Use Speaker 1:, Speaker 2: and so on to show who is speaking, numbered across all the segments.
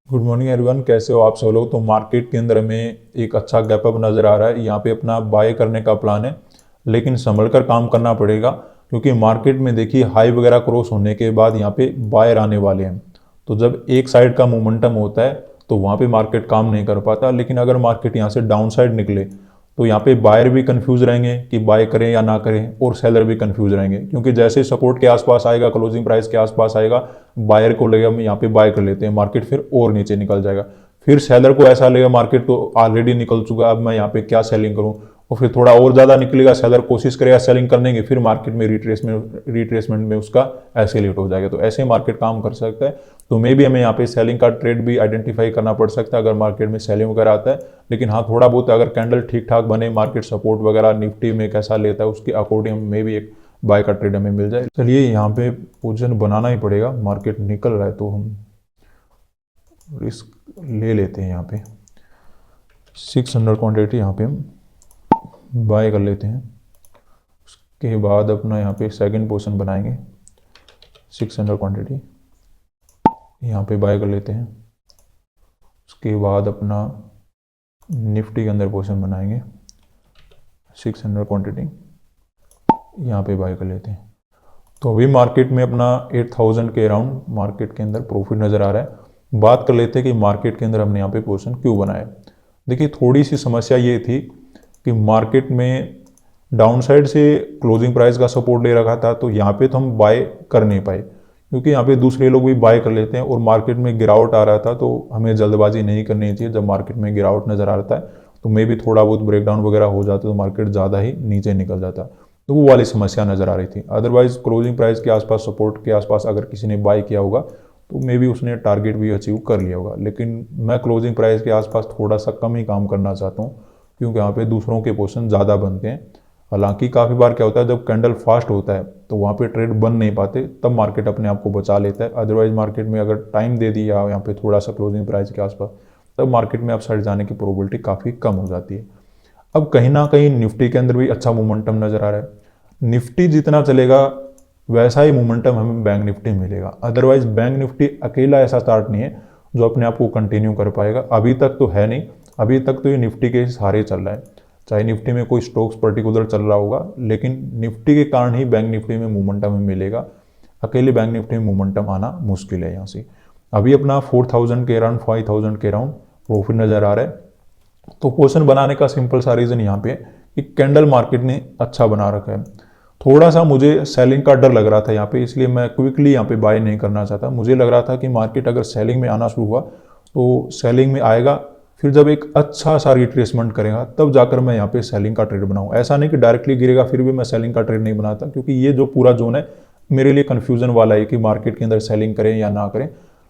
Speaker 1: Good morning everyone, कैसे हो आप सब लोग। तो मार्केट के अंदर हमें एक अच्छा गैप अप नज़र आ रहा है। यहाँ पे अपना बाय करने का प्लान है, लेकिन संभल कर काम करना पड़ेगा क्योंकि मार्केट में देखिए हाई वगैरह क्रॉस होने के बाद यहाँ पे बायर आने वाले हैं। तो जब एक साइड का मोमेंटम होता है तो वहाँ पे मार्केट काम नहीं कर पाता, लेकिन अगर मार्केट यहाँ से डाउन साइड निकले तो यहाँ पे बायर भी कंफ्यूज रहेंगे कि बाय करें या ना करें, और सेलर भी कंफ्यूज रहेंगे क्योंकि जैसे सपोर्ट के आसपास आएगा, क्लोजिंग प्राइस के आसपास आएगा, बायर को लगेगा हम यहाँ पे बाय कर लेते हैं, मार्केट फिर और नीचे निकल जाएगा। फिर सेलर को ऐसा लगेगा मार्केट तो ऑलरेडी निकल चुका, अब मैं यहाँ पे क्या सेलिंग करूँ, और फिर थोड़ा और ज़्यादा निकलेगा, सेलर कोशिश करेगा सेलिंग करने की, फिर मार्केट में रिट्रेसमेंट में उसका एस्केलेट हो जाएगा। तो ऐसे मार्केट काम कर सकता है। तो मे भी हमें यहाँ पे सेलिंग का ट्रेड भी आइडेंटिफाई करना पड़ सकता है अगर मार्केट में सेलिंग वगैरह आता है। लेकिन हाँ, थोड़ा बहुत अगर कैंडल ठीक ठाक बने, मार्केट सपोर्ट वगैरह निफ्टी में कैसा लेता है उसके अकॉर्डिंग मे भी एक बाय का ट्रेड हमें मिल जाए। चलिए, यहाँ पे पोजीशन बनाना ही पड़ेगा, मार्केट निकल रहा है तो हम रिस्क ले लेते हैं। यहाँ पे 600 क्वान्टिटी यहाँ पे हम बाय कर लेते हैं। उसके बाद अपना यहाँ पे सेकंड पोजीशन बनाएंगे, 600 क्वान्टिटी यहाँ पे बाय कर लेते हैं। उसके बाद अपना निफ्टी के अंदर पोजीशन बनाएंगे, 600 क्वान्टिटी यहाँ पे बाय कर लेते हैं। तो अभी मार्केट में अपना 8000 के अराउंड मार्केट के अंदर प्रॉफिट नज़र आ रहा है। बात कर लेते हैं कि मार्केट के अंदर हमने यहाँ पे पोजीशन क्यों बनाया। देखिए, थोड़ी सी समस्या ये थी कि मार्केट में डाउन साइड से क्लोजिंग प्राइस का सपोर्ट ले रखा था, तो यहाँ पे तो हम बाय कर नहीं पाए क्योंकि यहाँ पे दूसरे लोग भी बाय कर लेते हैं और मार्केट में गिरावट आ रहा था। तो हमें जल्दबाजी नहीं करनी चाहिए। जब मार्केट में गिरावट नज़र आ रहा है तो मे भी थोड़ा बहुत ब्रेकडाउन वगैरह हो जाता तो मार्केट ज़्यादा ही नीचे निकल जाता, तो वो वाली समस्या नज़र आ रही थी। अदरवाइज क्लोजिंग प्राइस के आसपास, सपोर्ट के आसपास अगर किसी ने बाय किया होगा तो मे भी उसने टारगेट भी अचीव कर लिया होगा। लेकिन मैं क्लोजिंग प्राइस के आसपास थोड़ा सा कम ही काम करना चाहता हूँ क्योंकि यहाँ पे दूसरों के पोजीशन ज़्यादा बनते हैं। हालांकि काफ़ी बार क्या होता है, जब कैंडल फास्ट होता है तो वहाँ पे ट्रेड बन नहीं पाते, तब मार्केट अपने आप को बचा लेता है। अदरवाइज मार्केट में अगर टाइम दे दिया यहाँ पे थोड़ा सा क्लोजिंग प्राइस के आसपास, तब मार्केट में अपसाइड जाने की प्रोबेबिलिटी काफ़ी कम हो जाती है। अब कहीं ना कहीं निफ्टी के अंदर भी अच्छा मोमेंटम नज़र आ रहा है। निफ्टी जितना चलेगा वैसा ही मोमेंटम हमें बैंक निफ्टी में मिलेगा। अदरवाइज बैंक निफ्टी अकेला ऐसा चार्ट नहीं है जो अपने आप को कंटिन्यू कर पाएगा। अभी तक तो है नहीं, अभी तक तो ये निफ्टी के सहारे चल रहा है। चाहे निफ्टी में कोई स्टॉक्स पर्टिकुलर चल रहा होगा, लेकिन निफ्टी के कारण ही बैंक निफ्टी में मोमेंटम हमें मिलेगा। अकेले बैंक निफ्टी में मोमेंटम आना मुश्किल है। यहाँ से अभी अपना 4000 के अराउंड, 5000 के अराउंड प्रॉफिट नज़र आ रहा है। तो पोजीशन बनाने का सिंपल सा रीज़न यहाँ पे कि कैंडल मार्केट ने अच्छा बना रखा है। थोड़ा सा मुझे सेलिंग का डर लग रहा था यहाँ पे, इसलिए मैं क्विकली यहाँ पे बाय नहीं करना चाहता। मुझे लग रहा था कि मार्केट अगर सेलिंग में आना शुरू हुआ तो सेलिंग में आएगा, फिर जब एक अच्छा सा रिट्रेसमेंट करेगा तब जाकर मैं यहाँ पे सेलिंग का ट्रेड बनाऊँ। ऐसा नहीं कि डायरेक्टली गिरेगा फिर भी मैं सेलिंग का ट्रेड नहीं बनाता, क्योंकि ये जो पूरा जोन है मेरे लिए कन्फ्यूजन वाला है कि मार्केट के अंदर सेलिंग करें या ना करें।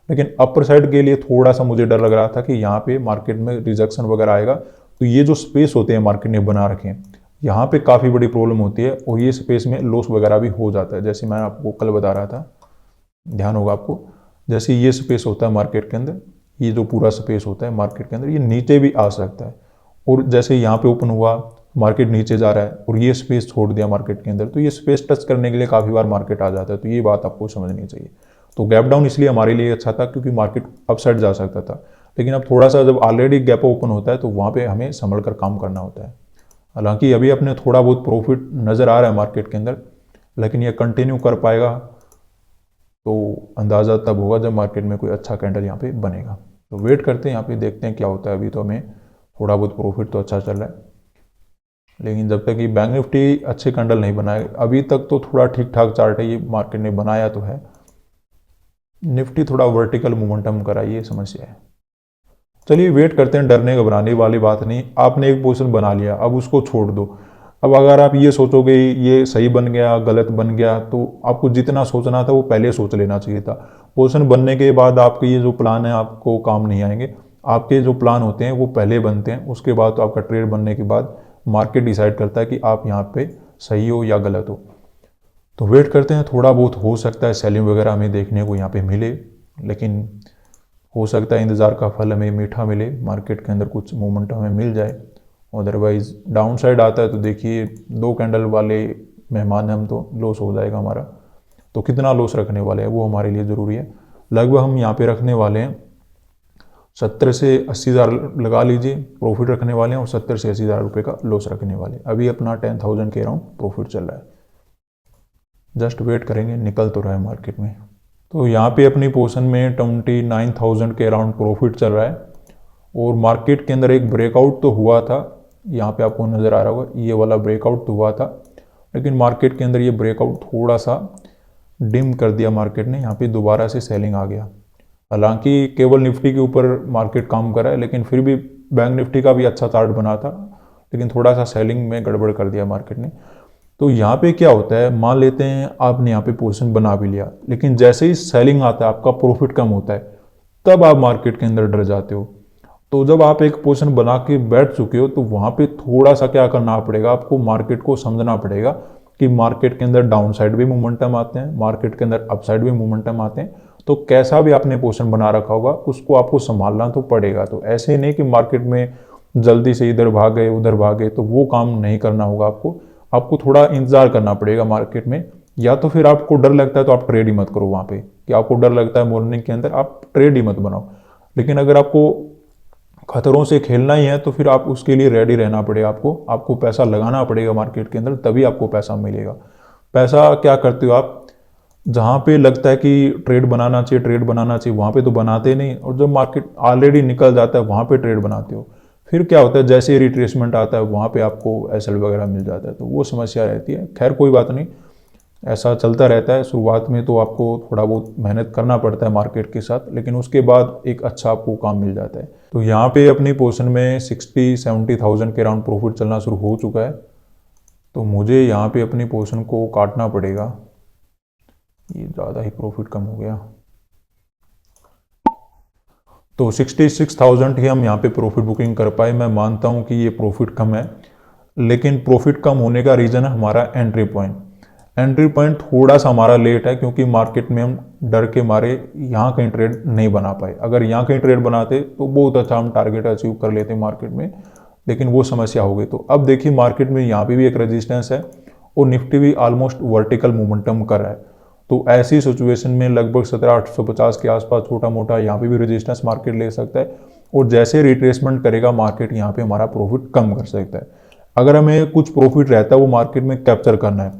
Speaker 1: लेकिन अपर साइड के लिए थोड़ा सा मुझे डर लग रहा था कि यहाँ पे मार्केट में रिजेक्शन वगैरह आएगा, तो ये जो स्पेस होते हैं मार्केट ने बना रखे हैं, यहाँ पे काफ़ी बड़ी प्रॉब्लम होती है और ये स्पेस में लॉस वगैरह भी हो जाता है। जैसे मैं आपको कल बता रहा था, ध्यान होगा आपको, जैसे ये स्पेस होता है मार्केट के अंदर, ये जो पूरा स्पेस होता है मार्केट के अंदर, ये नीचे भी आ सकता है। और जैसे यहाँ पे ओपन हुआ, मार्केट नीचे जा रहा है और ये स्पेस छोड़ दिया मार्केट के अंदर, तो ये स्पेस टच करने के लिए काफ़ी बार मार्केट आ जाता है। तो ये बात आपको समझनी चाहिए। तो गैप डाउन इसलिए हमारे लिए अच्छा था क्योंकि मार्केट अपसाइड जा सकता था। लेकिन अब थोड़ा सा जब ऑलरेडी गैप ओपन होता है तो वहाँ पे हमें संभल कर काम करना होता है। हालांकि अभी अपने थोड़ा बहुत प्रॉफिट नज़र आ रहा है मार्केट के अंदर, लेकिन ये कंटिन्यू कर पाएगा तो अंदाज़ा तब होगा जब मार्केट में कोई अच्छा कैंडल यहाँ पे बनेगा। तो वेट करते हैं, यहाँ पे देखते हैं क्या होता है। अभी तो हमें थोड़ा बहुत प्रॉफिट तो अच्छा चल रहा है, लेकिन जब तक ये बैंक निफ्टी अच्छे कैंडल नहीं बनाए, अभी तक तो थोड़ा ठीक ठाक चार्ट है, ये मार्केट ने बनाया तो है। निफ्टी थोड़ा वर्टिकल मोमेंटम करा, ये समस्या है। चलिए वेट करते हैं, डरने घबराने वाली बात नहीं। आपने एक पोजीशन बना लिया, अब उसको छोड़ दो। अब अगर आप ये सोचोगे ये सही बन गया, गलत बन गया, तो आपको जितना सोचना था वो पहले सोच लेना चाहिए था। पोजीशन बनने के बाद आपके ये जो प्लान है आपको काम नहीं आएंगे। आपके जो प्लान होते हैं वो पहले बनते हैं, उसके बाद तो आपका ट्रेड बनने के बाद मार्केट डिसाइड करता है कि आप यहाँ पे सही हो या गलत हो। तो वेट करते हैं, थोड़ा बहुत हो सकता है सेलिंग वगैरह हमें देखने को यहाँ पे मिले, लेकिन हो सकता है इंतज़ार का फल हमें मीठा मिले, मार्केट के अंदर कुछ मोमेंट हमें मिल जाए। अदरवाइज डाउन साइड आता है तो देखिए 2 कैंडल वाले मेहमान हम तो लॉस हो जाएगा हमारा। तो कितना लॉस रखने वाले हैं वो हमारे लिए ज़रूरी है। लगभग हम यहाँ पे रखने वाले हैं 70 से 80,000 लगा लीजिए प्रॉफिट रखने वाले हैं, और 70 से 80,000 रुपये का लॉस रखने वाले हैं। अभी अपना 10,000 के अराउंड प्रॉफिट चल रहा है, जस्ट वेट करेंगे, निकल तो रहा है मार्केट में। तो यहाँ पे अपनी पोजीशन में 29,000 के अराउंड प्रॉफिट चल रहा है, और मार्केट के अंदर एक ब्रेकआउट तो हुआ था, यहाँ पे आपको नज़र आ रहा होगा ये वाला ब्रेकआउट तो हुआ था, लेकिन मार्केट के अंदर ये ब्रेकआउट थोड़ा सा डिम कर दिया मार्केट ने, यहाँ पे दोबारा से सेलिंग आ गया। हालांकि केवल निफ्टी के ऊपर मार्केट काम कर रहा है, लेकिन फिर भी बैंक निफ्टी का भी अच्छा चार्ट बना था, लेकिन थोड़ा सा सेलिंग में गड़बड़ कर दिया मार्केट ने। तो यहाँ पे क्या होता है, मान लेते हैं आपने यहाँ पे पोजीशन बना भी लिया, लेकिन जैसे ही सेलिंग आता है आपका प्रॉफिट कम होता है, तब आप मार्केट के अंदर डर जाते हो। तो जब आप एक पोजीशन बना के बैठ चुके हो, तो वहाँ पे थोड़ा सा क्या करना पड़ेगा, आपको मार्केट को समझना पड़ेगा कि मार्केट के अंदर डाउन साइड भी मोमेंटम आते हैं, मार्केट के अंदर अप साइड भी मोमेंटम आते हैं। तो कैसा भी आपने पोजीशन बना रखा होगा उसको आपको संभालना तो पड़ेगा। तो ऐसे ही नहीं कि मार्केट में जल्दी से इधर भाग गए उधर भाग गए, तो वो काम नहीं करना होगा आपको थोड़ा इंतजार करना पड़ेगा मार्केट में। या तो फिर आपको डर लगता है तो आप ट्रेड ही मत करो, वहाँ पे कि आपको डर लगता है मॉर्निंग के अंदर, आप ट्रेड ही मत बनाओ। लेकिन अगर आपको खतरों से खेलना ही है तो फिर आप उसके लिए रेडी रहना पड़ेगा, आपको पैसा लगाना पड़ेगा मार्केट के अंदर, तभी आपको पैसा मिलेगा। पैसा क्या करते हो आप, जहाँ पे लगता है कि ट्रेड बनाना चाहिए वहाँ पे तो बनाते नहीं, और जब मार्केट ऑलरेडी निकल जाता है वहाँ पे ट्रेड बनाते हो। फिर क्या होता है, जैसे रिट्रेसमेंट आता है वहाँ पे आपको एसएल वगैरह मिल जाता है, तो वो समस्या रहती है। खैर कोई बात नहीं, ऐसा चलता रहता है। शुरुआत में तो आपको थोड़ा बहुत मेहनत करना पड़ता है मार्केट के साथ, लेकिन उसके बाद एक अच्छा आपको काम मिल जाता है। तो यहाँ पे अपनी पोजीशन में 60-70,000 के अराउंड प्रॉफिट चलना शुरू हो चुका है, तो मुझे यहाँ पे अपनी पोजीशन को काटना पड़ेगा। ये ज़्यादा ही प्रॉफिट कम हो गया, तो 66,000 ही हम यहाँ पे प्रॉफिट बुकिंग कर पाए। मैं मानता हूँ कि ये प्रॉफिट कम है, लेकिन प्रॉफिट कम होने का रीज़न है हमारा एंट्री पॉइंट थोड़ा सा हमारा लेट है, क्योंकि मार्केट में हम डर के मारे यहाँ कहीं ट्रेड नहीं बना पाए। अगर यहाँ कहीं ट्रेड बनाते तो बहुत अच्छा हम टारगेट अचीव कर लेते मार्केट में, लेकिन वो समस्या हो गई। तो अब देखिए मार्केट में यहाँ पे भी एक रेजिस्टेंस है, और निफ्टी भी ऑलमोस्ट वर्टिकल मोमेंटम कर रहा है। तो ऐसी सिचुएशन में लगभग 17,850 के आसपास छोटा मोटा यहाँ पे भी रेजिस्टेंस मार्केट ले सकता है, और जैसे रिट्रेसमेंट करेगा मार्केट यहाँ पे हमारा प्रॉफिट कम कर सकता है। अगर हमें कुछ प्रॉफिट रहता है वो मार्केट में कैप्चर करना है,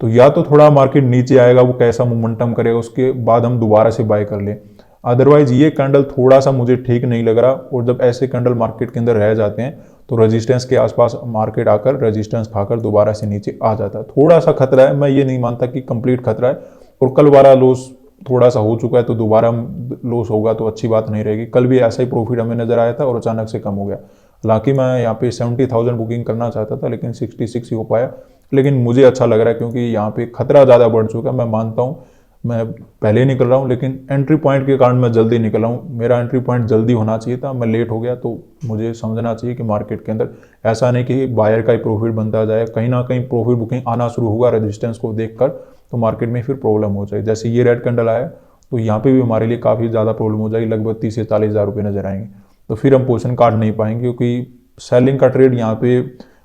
Speaker 1: तो या तो थोड़ा मार्केट नीचे आएगा, वो कैसा मोमेंटम करेगा, उसके बाद हम दोबारा से बाय कर लें। अदरवाइज ये कैंडल थोड़ा सा मुझे ठीक नहीं लग रहा, और जब ऐसे कैंडल मार्केट के अंदर रह जाते हैं तो रेजिस्टेंस के आसपास मार्केट आकर रेजिस्टेंस खाकर दोबारा से नीचे आ जाता है। थोड़ा सा खतरा है, मैं ये नहीं मानता कि कंप्लीट खतरा है, और कल वाला लॉस थोड़ा सा हो चुका है, तो दोबारा लॉस होगा तो अच्छी बात नहीं रहेगी। कल भी ऐसा ही प्रॉफिट हमें नजर आया था और अचानक से कम हो गया। हालांकि मैं यहाँ पे 70,000 बुकिंग करना चाहता था, लेकिन 66 ही हो पाया। लेकिन मुझे अच्छा लग रहा है, क्योंकि यहाँ पे खतरा ज़्यादा बढ़ चुका है। मैं मानता हूँ मैं पहले निकल रहा हूँ, लेकिन एंट्री पॉइंट के कारण मैं जल्दी निकल रहा हूँ। मेरा एंट्री पॉइंट जल्दी होना चाहिए था, मैं लेट हो गया। तो मुझे समझना चाहिए कि मार्केट के अंदर ऐसा नहीं कि बायर का ही प्रॉफिट बनता जाए, कहीं ना कहीं प्रॉफिट बुकिंग आना शुरू होगा रेजिस्टेंस को देखकर, तो मार्केट में फिर प्रॉब्लम हो जाए। जैसे ये रेड कैंडल आया, तो यहाँ पे भी हमारे लिए काफ़ी ज़्यादा प्रॉब्लम हो जाएगी, लगभग 30 से 40,000 रुपये नजर आएंगे। तो फिर हम पोजीशन काट नहीं पाएंगे, क्योंकि सेलिंग का ट्रेड यहाँ पे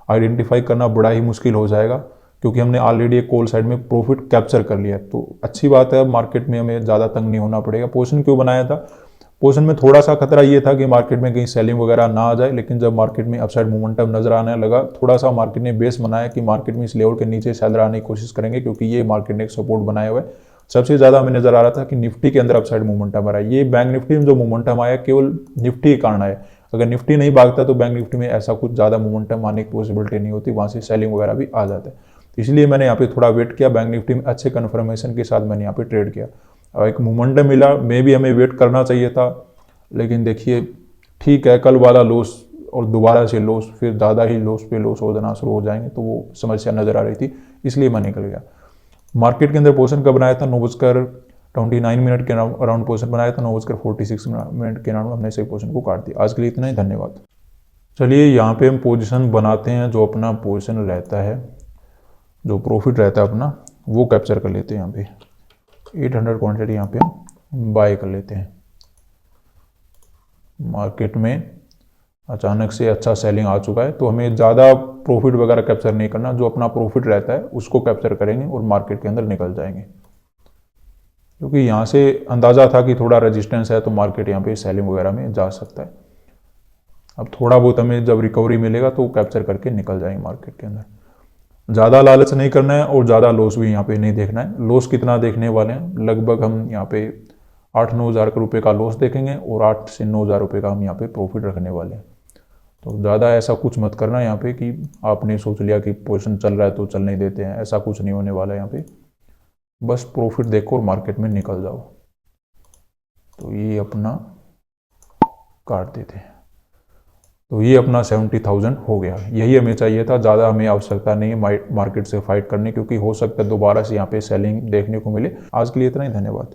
Speaker 1: आइडेंटिफाई करना बड़ा ही मुश्किल हो जाएगा, क्योंकि हमने ऑलरेडी एक कॉल साइड में प्रॉफिट कैप्चर कर लिया। तो अच्छी बात है, मार्केट में हमें ज़्यादा तंग नहीं होना पड़ेगा। पोजीशन क्यों बनाया था, पोजीशन में थोड़ा सा खतरा ये था कि मार्केट में कहीं सेलिंग वगैरह ना आ जाए, लेकिन जब मार्केट में अपसाइड मोमेंटम नजर आने लगा, थोड़ा सा मार्केट ने बेस बनाया कि मार्केट में इस लेवल के नीचे सेलर आने की कोशिश करेंगे, क्योंकि ये मार्केट ने एक सपोर्ट बनाया हुआ है। सबसे ज़्यादा हमें नजर आ रहा था कि निफ्टी के अंदर अपसाइड मोमेंटम आ रहा है। ये बैंक निफ्टी में जो मोमेंटम आया केवल निफ्टी के कारण आया। अगर निफ्टी नहीं भागता तो बैंक निफ्टी में ऐसा कुछ ज़्यादा मोमेंटम आने की पॉसिबिलिटी नहीं होती, वहाँ से सेलिंग वगैरह भी आ जाता है। इसलिए मैंने यहाँ पे थोड़ा वेट किया, बैंक निफ्टी में अच्छे कन्फर्मेशन के साथ मैंने यहाँ पे ट्रेड किया और एक मोमेंटम मिला। मे भी हमें वेट करना चाहिए था, लेकिन देखिए ठीक है, कल वाला लॉस और दोबारा से लॉस, फिर ज़्यादा ही लॉस पे लॉस हो जाना शुरू हो जाएंगे, तो वो समस्या नज़र आ रही थी, इसलिए मैं निकल गया। मार्केट के अंदर पोजीशन कब बनाया था, 9:29 के अराउंड पोजीशन बनाया था, 9:46 के अराउंड हमने सही पोजीशन को काट दिया। आज के लिए इतना ही, धन्यवाद। चलिए यहाँ पे हम पोजीशन बनाते हैं, जो अपना पोजीशन रहता है, जो प्रॉफिट रहता है अपना, वो कैप्चर कर लेते हैं। यहाँ पे 800 क्वांटिटी यहाँ पे हम बाय कर लेते हैं। मार्केट में अचानक से अच्छा सेलिंग आ चुका है, तो हमें ज़्यादा प्रॉफिट वगैरह कैप्चर नहीं करना, जो अपना प्रॉफिट रहता है उसको कैप्चर करेंगे और मार्केट के अंदर निकल जाएंगे। क्योंकि यहाँ से अंदाज़ा था कि थोड़ा रेजिस्टेंस है तो मार्केट यहाँ पे सेलिंग वगैरह में जा सकता है। अब थोड़ा बहुत हमें जब रिकवरी मिलेगा तो कैप्चर करके निकल जाएंगे मार्केट के अंदर। ज़्यादा लालच नहीं करना है और ज़्यादा लॉस भी यहाँ पे नहीं देखना है। लॉस कितना देखने वाले हैं, लगभग हम यहाँ पे 8-9 हज़ार रुपये का लॉस देखेंगे और 8 से 9 हज़ार रुपये का हम यहाँ पे प्रॉफिट रखने वाले हैं। तो ज़्यादा ऐसा कुछ मत करना यहाँ पे कि आपने सोच लिया कि पोजीशन चल रहा है तो चलने देते हैं, ऐसा कुछ नहीं होने वाला है यहाँ पे। बस प्रॉफिट देखो और मार्केट में निकल जाओ। तो ये अपना काट देते हैं। तो ये अपना 70,000 हो गया। यही हमें चाहिए था, ज़्यादा हमें आवश्यकता नहीं है मार्केट से फाइट करने, क्योंकि हो सकता है दोबारा से यहाँ पे सेलिंग देखने को मिले। आज के लिए इतना ही, धन्यवाद।